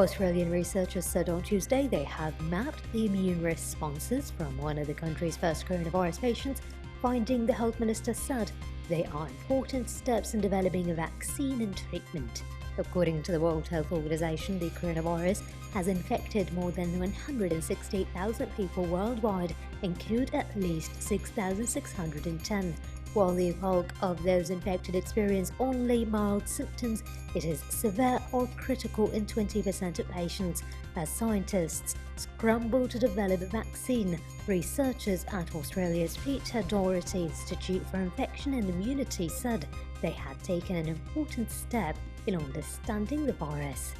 Australian researchers said on Tuesday they have mapped the immune responses from one of the country's first coronavirus patients, finding, the health minister said, they are important steps in developing a vaccine and treatment. According to the World Health Organization, the coronavirus has infected more than 168,000 people worldwide and killed at least 6,610. While the bulk of those infected experience only mild symptoms, it is severe or critical in 20% of patients. As scientists scramble to develop a vaccine, researchers at Australia's Peter Doherty Institute for Infection and Immunity said they had taken an important step in understanding the virus.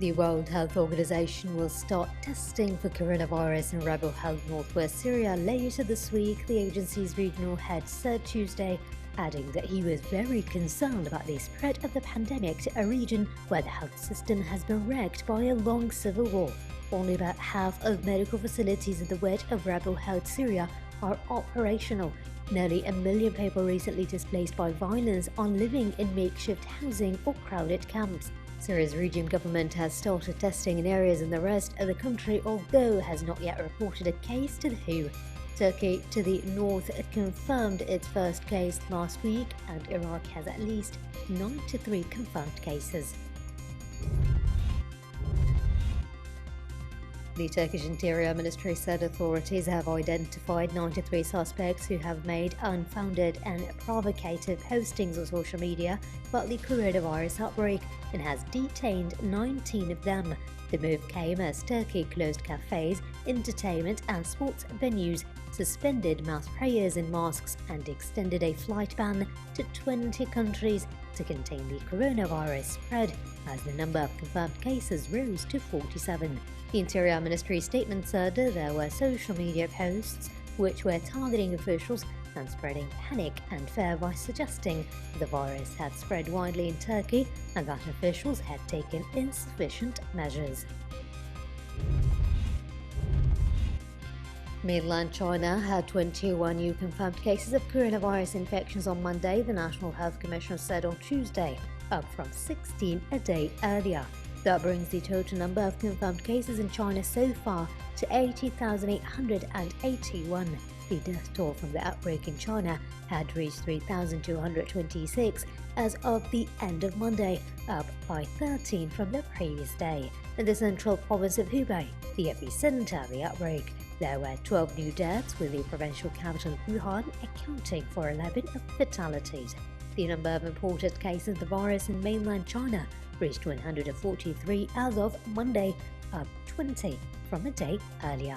The World Health Organization will start testing for coronavirus in Rebel Health northwest Syria later this week, the agency's regional head said Tuesday, adding that he was very concerned about the spread of the pandemic to a region where the health system has been wrecked by a long civil war. Only about half of medical facilities in the wedge of Rebel Health Syria are operational. Nearly 1 million people recently displaced by violence are living in makeshift housing or crowded camps. Syria's regional government has started testing in areas in the rest of the country, although has not yet reported a case to the WHO. Turkey to the north confirmed its first case last week, and Iraq has at least 93 confirmed cases. The Turkish Interior Ministry said authorities have identified 93 suspects who have made unfounded and provocative postings on social media about the coronavirus outbreak and has detained 19 of them. The move came as Turkey closed cafes, entertainment and sports venues, suspended mass prayers and mosques, and extended a flight ban to 20 countries to contain the coronavirus spread, as the number of confirmed cases rose to 47. The Interior Ministry statement said there were social media posts which were targeting officials and spreading panic and fear by suggesting the virus had spread widely in Turkey and that officials had taken insufficient measures. Mainland China had 21 new confirmed cases of coronavirus infections on Monday, the National Health Commissioner said on Tuesday, up from 16 a day earlier. That brings the total number of confirmed cases in China so far to 80,881. The death toll from the outbreak in China had reached 3,226 as of the end of Monday, up by 13 from the previous day. In the central province of Hubei, the epicenter of the outbreak, there were 12 new deaths, with the provincial capital Wuhan accounting for 11 of fatalities. The number of imported cases of the virus in mainland China reached 143 as of Monday, up 20 from a day earlier.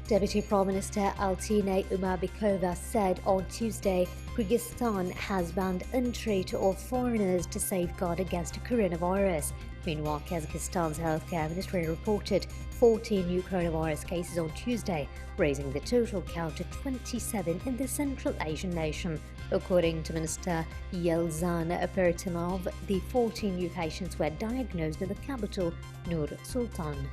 Deputy Prime Minister Altina Umabekova said on Tuesday Kyrgyzstan has banned entry to all foreigners to safeguard against coronavirus. Meanwhile, Kazakhstan's healthcare ministry reported 14 new coronavirus cases on Tuesday, raising the total count to 27 in the Central Asian nation. According to Minister Yelzan Pertinov, the 14 new patients were diagnosed in the capital, Nur Sultan.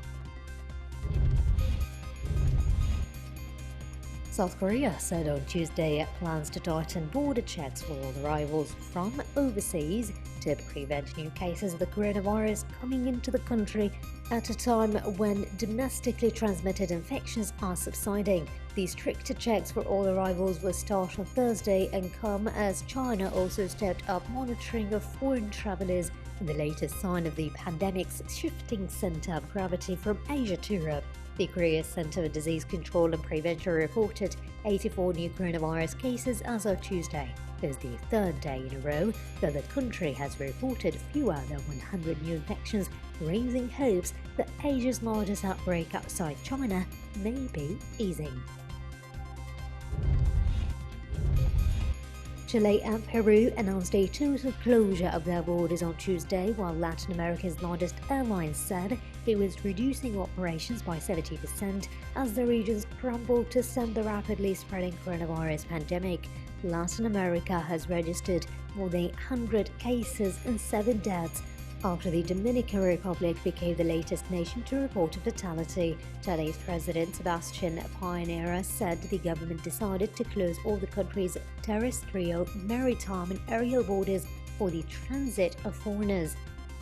South Korea said on Tuesday it plans to tighten border checks for all arrivals from overseas to prevent new cases of the coronavirus coming into the country at a time when domestically transmitted infections are subsiding. These stricter checks for all arrivals will start on Thursday and come as China also stepped up monitoring of foreign travelers in the latest sign of the pandemic's shifting center of gravity from Asia to Europe. The Korea Center for Disease Control and Prevention reported 84 new coronavirus cases as of Tuesday. This is the third day in a row that the country has reported fewer than 100 new infections, raising hopes that Asia's largest outbreak outside China may be easing. Chile and Peru announced a total closure of their borders on Tuesday, while Latin America's largest airline said it was reducing operations by 70% as the region scrambled to stem the rapidly spreading coronavirus pandemic. Latin America has registered more than 100 cases and 7 deaths, after the Dominican Republic became the latest nation to report a fatality. Chile's President Sebastián Piñera said the government decided to close all the country's terrestrial, maritime and aerial borders for the transit of foreigners.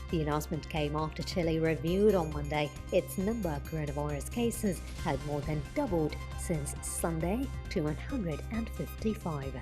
The announcement came after Chile reviewed on Monday its number of coronavirus cases had more than doubled since Sunday to 155.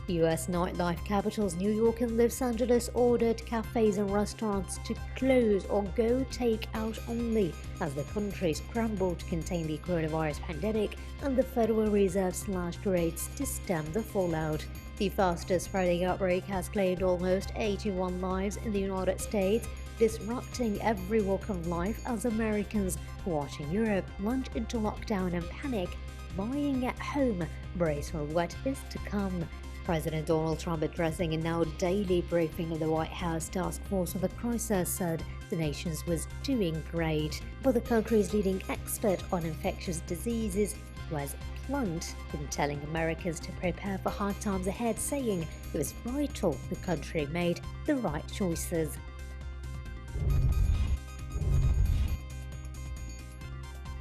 U.S. nightlife capitals New York and Los Angeles ordered cafes and restaurants to close or go take-out only as the country scrambled to contain the coronavirus pandemic and the Federal Reserve slashed rates to stem the fallout. The fastest-spreading outbreak has claimed almost 81 lives in the United States, disrupting every walk of life as Americans watching Europe plunge into lockdown and panic, buying at home, brace for what is to come. President Donald Trump, addressing a now daily briefing of the White House Task Force on the crisis, said the nation was doing great, but the country's leading expert on infectious diseases was blunt in telling Americans to prepare for hard times ahead, saying it was vital the country made the right choices.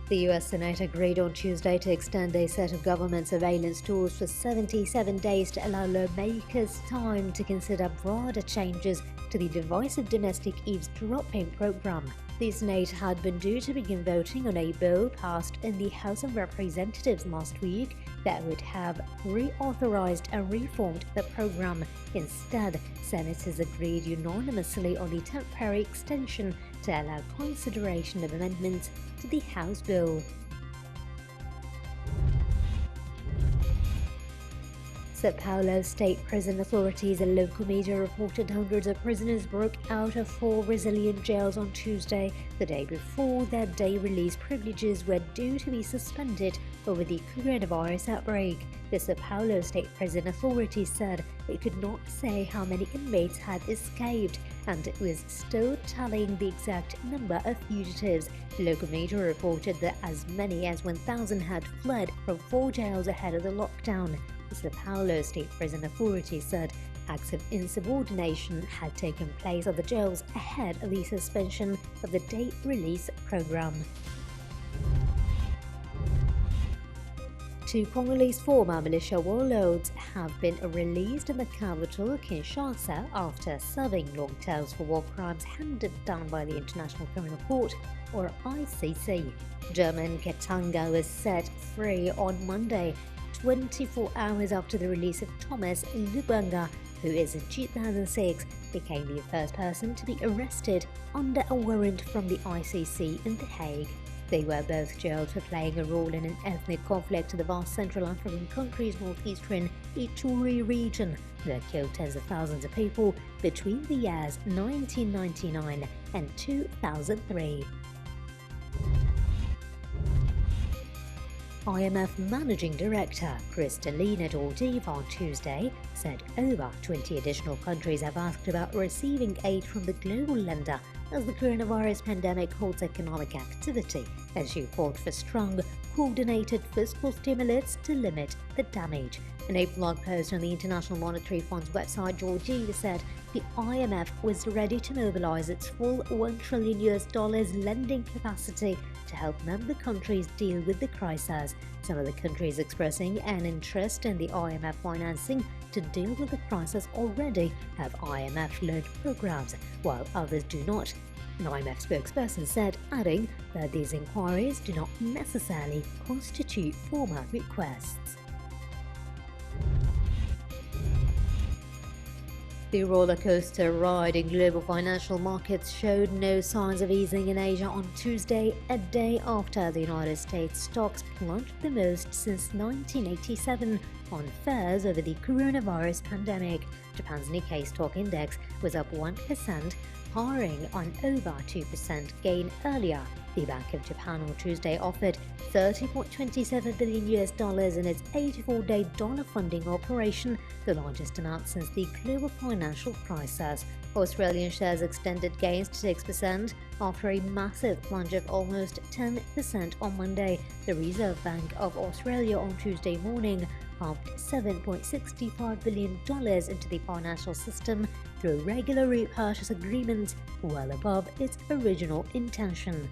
The U.S. Senate agreed on Tuesday to extend a set of government surveillance tools for 77 days to allow lawmakers time to consider broader changes to the divisive domestic eavesdropping program. The Senate had been due to begin voting on a bill passed in the House of Representatives last week that would have reauthorized and reformed the program. Instead, senators agreed unanimously on the temporary extension to allow consideration of amendments to the House bill. Sao Paulo state prison authorities and local media reported hundreds of prisoners broke out of 4 Brazilian jails on Tuesday, the day before their day release privileges were due to be suspended over the coronavirus outbreak. The Sao Paulo state prison authority said it could not say how many inmates had escaped, and it was still tallying the exact number of fugitives. Local media reported that as many as 1,000 had fled from 4 jails ahead of the lockdown. The Sao Paulo State Prison Authority said acts of insubordination had taken place at the jails ahead of the suspension of the day release program. 2 Congolese former militia warlords have been released in the capital, Kinshasa, after serving long terms for war crimes handed down by the International Criminal Court, or ICC. German Katanga was set free on Monday, 24 hours after the release of Thomas Lubanga, who in 2006 became the first person to be arrested under a warrant from the ICC in The Hague. They were both jailed for playing a role in an ethnic conflict in the vast Central African country's northeastern Ituri region that killed tens of thousands of people between the years 1999 and 2003. IMF Managing Director Kristalina Georgieva on Tuesday said over 20 additional countries have asked about receiving aid from the global lender as the coronavirus pandemic halts economic activity, and she called for strong, coordinated fiscal stimulus to limit the damage. In a blog post on the International Monetary Fund's website, Georgieva said the IMF was ready to mobilize its full $1 trillion lending capacity to help member countries deal with the crisis. Some of the countries expressing an interest in the IMF financing to deal with the crisis already have IMF loan programs, while others do not. An IMF spokesperson said, adding that these inquiries do not necessarily constitute formal requests. The rollercoaster ride in global financial markets showed no signs of easing in Asia on Tuesday, a day after the United States stocks plunged the most since 1987 on fears over the coronavirus pandemic. Japan's Nikkei stock index was up 1%, powering on over 2% gain earlier. The Bank of Japan on Tuesday offered $30.27 billion in its 84-day dollar funding operation, the largest amount since the global financial crisis. Australian shares extended gains to 6% after a massive plunge of almost 10% on Monday. The Reserve Bank of Australia on Tuesday morning pumped $7.65 billion into the financial system through regular repurchase agreements, well above its original intention.